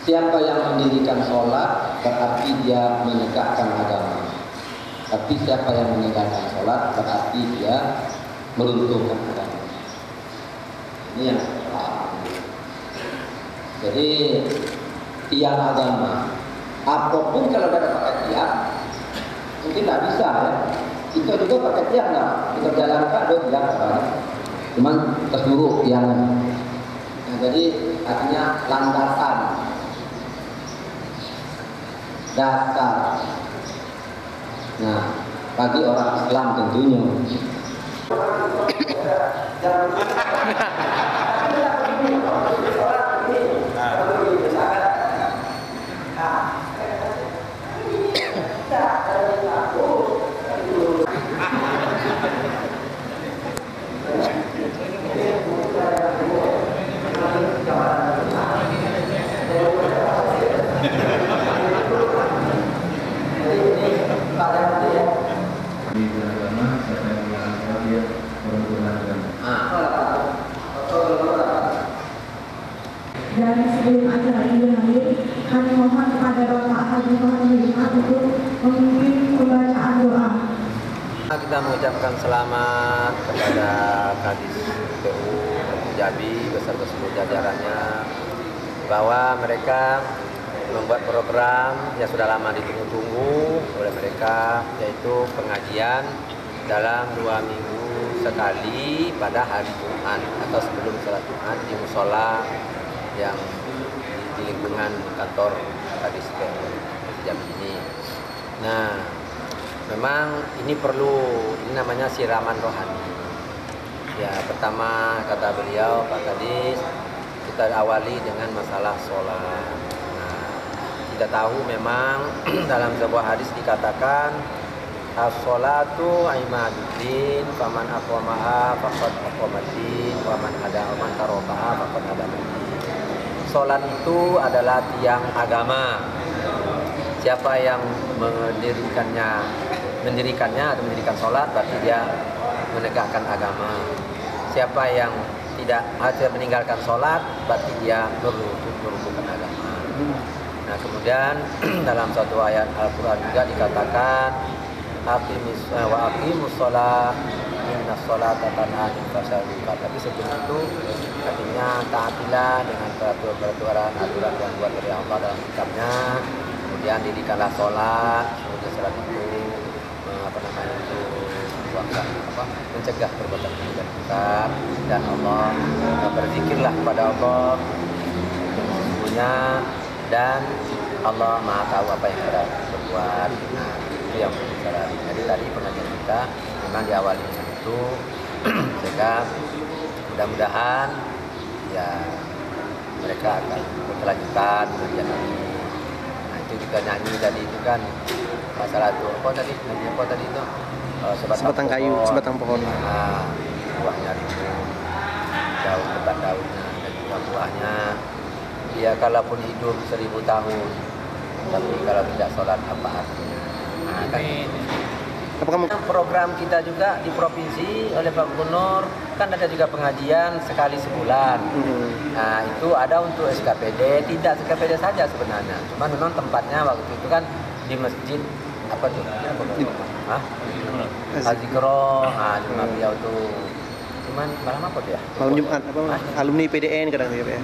siapa yang mendirikan sholat berarti dia menegakkan agama. Tapi siapa yang meninggalkan sholat berarti dia meruntuhkan agama. Ini yang pertama. Jadi tiang agama, apapun kalau ada pakai tiang, mungkin tidak bisa ya. Itu juga pakai tiang lah. Kita jalankan ada tiang kan. Cuman terburuk tiangnya. Nah, jadi artinya landasan, dasar. Nah, bagi orang Islam tentunya. Dan sebelum acara ini hadir, kami mohon kepada Bapak Haji Muhammad untuk memimpin pembacaan doa. Kita mengucapkan selamat kepada Kadis PU Jambi beserta seluruh jajarannya bahwa mereka membuat program yang sudah lama ditunggu-tunggu oleh mereka, yaitu pengajian dalam 2 minggu sekali pada hari Jumat atau sebelum sholat Jumat di musola yang di lingkungan kantor Kadis PU Jambi ini. Nah, memang ini namanya siraman rohani. Ya, pertama kata beliau, Pak Kadis, kita awali dengan masalah sholat. Nah, kita tahu memang dalam sebuah hadis dikatakan as-sholatu imaduddin, faman aqwamaha faqad aqwamaddin, waman tarakaha faqad hadamaddin. Sholat itu adalah tiang agama. Siapa yang mendirikannya atau mendirikan sholat berarti dia menegakkan agama. Siapa yang tidak meninggalkan sholat berarti dia meruntuhkan agama. Nah, kemudian dalam satu ayat Al-Quran juga dikatakan aqimus sholat inna sholata tanha 'anil fahsya'i wal munkar. Tapi sebelum itu artinya taatilah dengan peraturan aturan yang buat oleh Allah dalam kitabnya. Kemudian dirikanlah sholat, kemudian sholat itu mencegah perbuatan munkar, dan Allah berzikirlah kepada Allah sesungguhnya, dan Allah Maha tahu apa yang kita berbuat. Nah, itu yang berbicara. Jadi tadi pengajian kita memang diawali dengan itu sehingga mudah-mudahan ya mereka akan berkelanjutan pengajian ini. Nah, itu juga nyanyi tadi itu kan masalah itu apa tadi itu sebatang kayu, sebatang pohon. Nah, buahnya rimbun, daun lebat daunnya, dan juga buahnya. Ya, kalaupun hidup 1000 tahun, tapi kalau tidak sholat apa artinya? Nah, kan program kita juga di provinsi oleh Pak Gubernur kan ada juga pengajian sekali sebulan. Nah, itu ada untuk SKPD, tidak SKPD saja sebenarnya. Cuma memang tempatnya waktu itu kan di masjid apa tuh? Azikro, cuma beliau tuh. Cuman malam apa tuh ya? Malam Jumat apa? Alumni PDN kadang-kadang ya.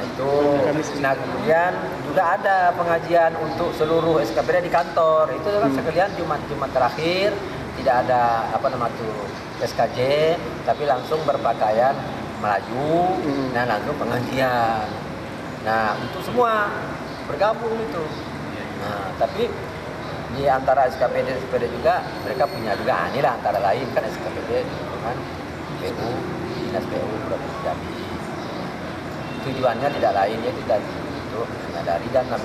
Itu. Nah, kemudian juga ada pengajian untuk seluruh SKPD di kantor. Itu kan sekalian Jumat terakhir tidak ada SKJ, tapi langsung berpakaian Melayu, nah langsung pengajian. Nah, untuk semua bergabung itu. Nah, tapi di antara SKPD juga mereka punya juga inilah antara lain kan SKPD dengan PU, Dinas PU Provinsi Jambi. Tujuannya tidak lain yaitu tadi untuk menyadari dan Pak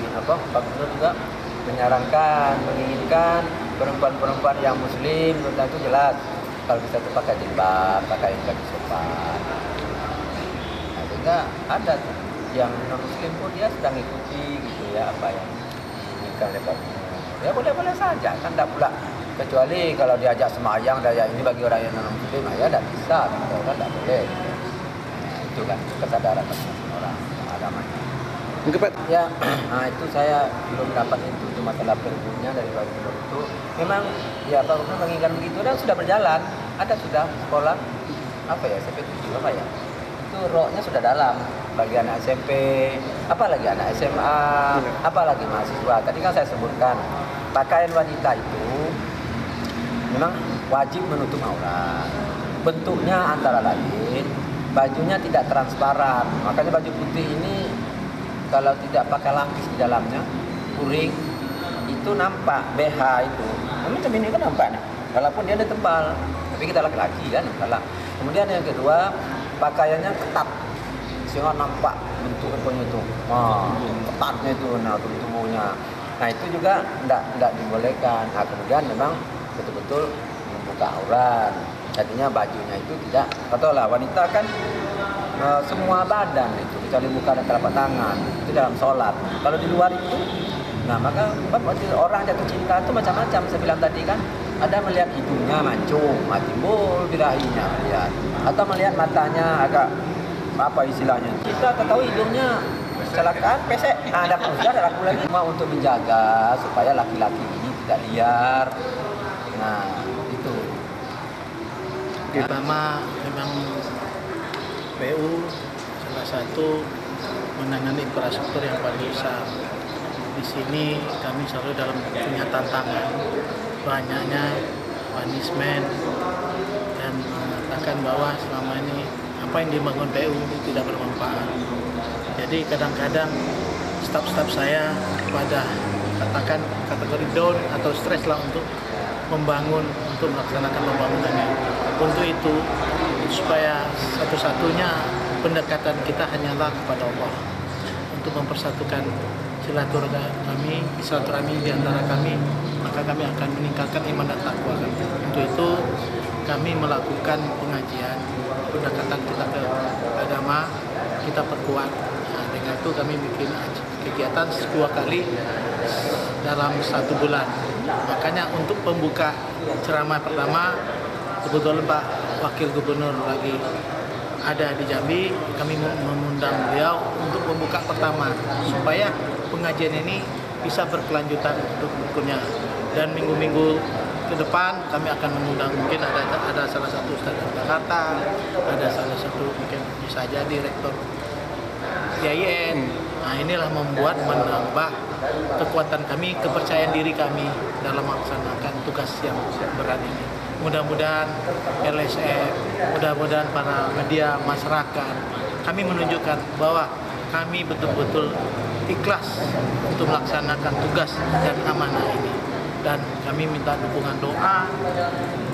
Gubernur juga menginginkan perempuan-perempuan yang muslim itu jelas kalau bisa tuh pakai jilbab, pakai baju sopan. Nah, sehingga ada tuh yang non muslim pun dia sedang ikuti gitu ya apa yang diinginkan oleh Pak Gubernur. Ya boleh-boleh saja, kan tidak pula kecuali kalau diajak semayang daya ini bagi orang yang non muslim ya tidak bisa, gitu kan tidak boleh. Nah, itu kan kesadaran masing-masing orang agamanya. Mungkin Pak. Ya, nah itu saya belum dapat itu masalah perbunya dari Pak Gubernur itu. Memang ya Pak Gubernur menginginkan begitu dan sudah berjalan. Ada sudah sekolah apa ya SMP 7 apa ya? Itu roknya sudah dalam bagi anak SMP, apalagi anak SMA, apalagi mahasiswa. Tadi kan saya sebutkan pakaian wanita itu memang wajib menutup aurat. Bentuknya antara lain bajunya tidak transparan. Makanya baju putih ini kalau tidak pakai lapis di dalamnya, kuring, itu nampak BH itu. Macam ini kan nampak, walaupun dia ada tebal. Tapi kita laki-laki kan, salah. Kemudian yang kedua, pakaiannya ketat, sehingga nampak bentuk apanya itu. Ketatnya itu, tubuhnya. Nah itu juga tidak dibolehkan. Nah kemudian memang betul-betul membuka aurat. Jadinya bajunya itu tidak, katakanlah wanita kan semua badan itu kecuali buka dan telapak tangan itu dalam sholat. Kalau di luar itu, nah maka orang jatuh cinta itu macam-macam. Saya bilang tadi kan, ada melihat hidungnya mancung, timbul birahinya lihat, atau melihat matanya agak apa istilahnya. Kita tahu hidungnya kecelakaan, pesek, ada sudah ada laku lagi. Cuma untuk menjaga supaya laki-laki ini tidak liar. Nah itu. Pertama memang PU salah satu menangani infrastruktur yang paling besar. Di sini kami selalu dalam punya tantangan, banyaknya punishment, dan mengatakan bahwa selama ini apa yang dibangun PU tidak bermanfaat. Jadi kadang-kadang staf-staf saya pada katakan kategori down atau stres lah untuk membangun, untuk melaksanakan pembangunannya. Untuk itu, supaya satu-satunya pendekatan kita hanyalah kepada Allah untuk mempersatukan silaturahmi di antara kami, maka kami akan meningkatkan iman dan takwa kami. Untuk itu kami melakukan pengajian, pendekatan kita ke agama, kita perkuat. Nah, dengan itu kami bikin kegiatan 2 kali dalam 1 bulan. Makanya untuk pembuka ceramah pertama, kebetulan Pak Wakil Gubernur lagi ada di Jambi, kami mengundang beliau untuk membuka pertama supaya pengajian ini bisa berkelanjutan untuk berikutnya. Dan minggu-minggu ke depan kami akan mengundang, mungkin ada salah satu Ustaz dari Jakarta, ada salah satu mungkin bisa jadi rektor IAIN. Nah inilah membuat menambah kekuatan kami, kepercayaan diri kami dalam melaksanakan tugas yang berat ini. Mudah-mudahan LSM, mudah-mudahan para media, masyarakat, kami menunjukkan bahwa kami betul-betul ikhlas untuk melaksanakan tugas dan amanah ini. Dan kami minta dukungan doa,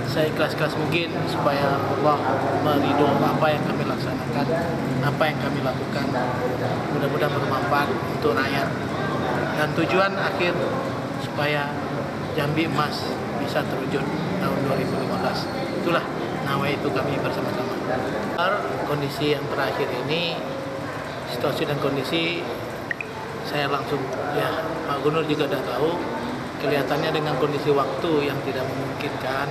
saya ikhlas-ikhlas mungkin supaya Allah meridho apa yang kami laksanakan, apa yang kami lakukan. Mudah-mudahan bermanfaat untuk rakyat. Dan tujuan akhir supaya Jambi Emas bisa terwujud tahun 2015. Itulah nawaitu kami bersama-sama. Kondisi yang terakhir ini, situasi dan kondisi, saya langsung, ya Pak Gubernur juga sudah tahu, kelihatannya dengan kondisi waktu yang tidak memungkinkan,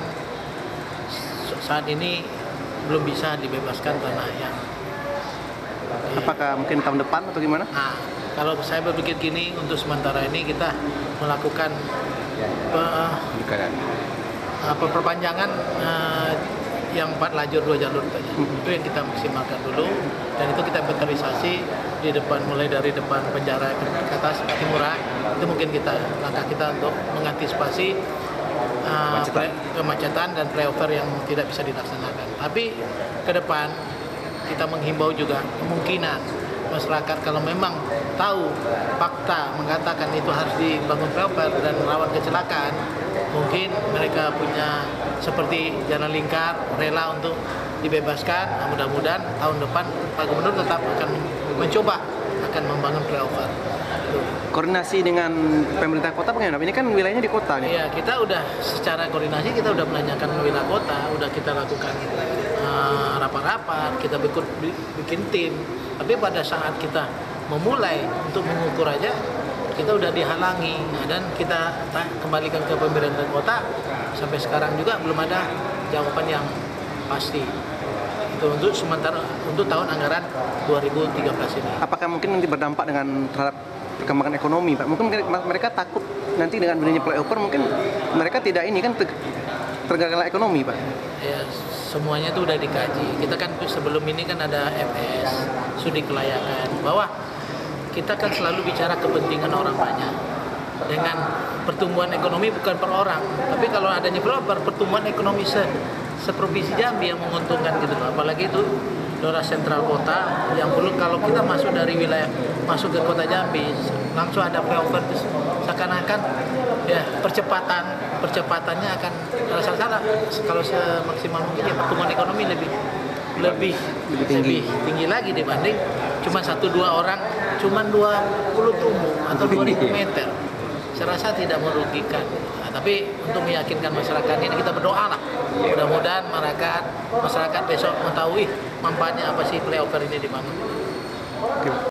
saat ini belum bisa dibebaskan tanah yang. Apakah mungkin tahun depan atau gimana? Nah, kalau saya berpikir gini, untuk sementara ini kita melakukan perpanjangan yang 4 lajur 2 jalur saja. Itu yang kita maksimalkan dulu, dan itu kita inventarisasi di depan, mulai dari depan penjara ke atas Timura. Itu mungkin langkah kita untuk mengantisipasi kemacetan dan flyover yang tidak bisa dilaksanakan. Tapi ke depan kita menghimbau juga kemungkinan masyarakat kalau memang tahu fakta mengatakan itu harus dibangun flyover dan rawan kecelakaan, mungkin mereka punya seperti jalan lingkar rela untuk dibebaskan. Nah, mudah-mudahan tahun depan Pak Gubernur tetap akan mencoba akan membangun flyover. Koordinasi dengan pemerintah kota bagaimana? Ini kan wilayahnya di kota nih. Iya, kita udah secara koordinasi kita udah menanyakan wilayah kota, udah kita lakukan rapat-rapat, kita bikin tim. Tapi pada saat kita memulai untuk mengukur aja, kita udah dihalangi. Nah, dan kita kembalikan ke pemerintah kota, sampai sekarang juga belum ada jawaban yang pasti. Itu untuk sementara untuk tahun anggaran 2013 ini. Apakah mungkin nanti berdampak dengan terhadap perkembangan ekonomi, Pak? Mungkin mereka takut nanti dengan adanya flyover mungkin mereka tidak ini kan terganggu ekonomi, Pak. Ya, semuanya itu udah dikaji. Kita kan sebelum ini kan ada FS, studi kelayakan, bahwa kita kan selalu bicara kepentingan orang banyak. Dengan pertumbuhan ekonomi bukan per orang, tapi kalau adanya pertumbuhan ekonomi seprovinsi Jambi yang menguntungkan gitu loh. Apalagi itu daerah sentral kota yang perlu kalau kita masuk dari wilayah masuk ke kota Jambi langsung ada flyover, seakan-akan ya percepatannya akan salah kalau semaksimal mungkin ya pertumbuhan ekonomi lebih tinggi lagi dibanding cuma 1-2 orang cuma 20 tumbuh atau 2000 meter. Saya rasa tidak merugikan. Nah, tapi untuk meyakinkan masyarakat ini kita berdoa lah. Mudah-mudahan masyarakat besok mengetahui manfaatnya apa sih flyover ini dibangun.